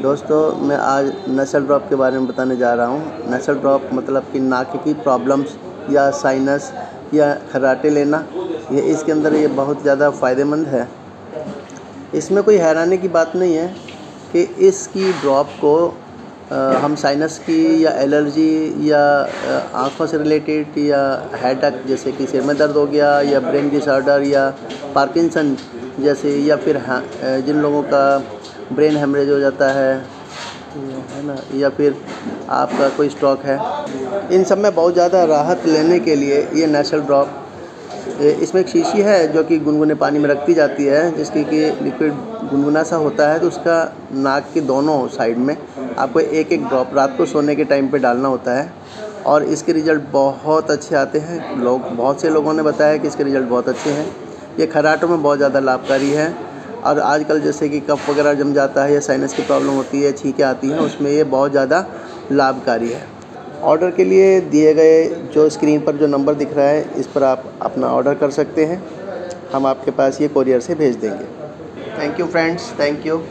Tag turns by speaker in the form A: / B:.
A: दोस्तों, मैं आज नसल ड्रॉप के बारे में बताने जा रहा हूँ। नसल ड्रॉप मतलब कि नाक की प्रॉब्लम्स या साइनस या खर्राटे लेना, ये इसके अंदर ये बहुत ज़्यादा फ़ायदेमंद है। इसमें कोई हैरानी की बात नहीं है कि इसकी ड्रॉप को हम साइनस की या एलर्जी या आँखों से रिलेटेड या हेडेक जैसे कि सिर में दर्द हो गया या ब्रेन डिसऑर्डर या पार्किंसन जैसे, या फिर जिन लोगों का ब्रेन हेमरेज हो जाता है ना, या फिर आपका कोई स्ट्रोक है, इन सब में बहुत ज़्यादा राहत लेने के लिए ये नसल ड्रॉप, इसमें एक शीशी है जो कि गुनगुने पानी में रखी जाती है, जिसकी कि लिक्विड गुनगुना सा होता है। तो उसका नाक के दोनों साइड में आपको एक एक ड्रॉप रात को सोने के टाइम पे डालना होता है और इसके रिज़ल्ट बहुत अच्छे आते हैं। बहुत से लोगों ने बताया कि इसके रिज़ल्ट बहुत अच्छे हैं। ये खर्राटों में बहुत ज़्यादा लाभकारी है और आजकल जैसे कि कफ वगैरह जम जाता है या साइनस की प्रॉब्लम होती है, छींकें आती हैं, उसमें ये बहुत ज़्यादा लाभकारी है। ऑर्डर के लिए दिए गए जो स्क्रीन पर जो नंबर दिख रहा है, इस पर आप अपना ऑर्डर कर सकते हैं। हम आपके पास ये कोरियर से भेज देंगे। Thank you friends, thank you.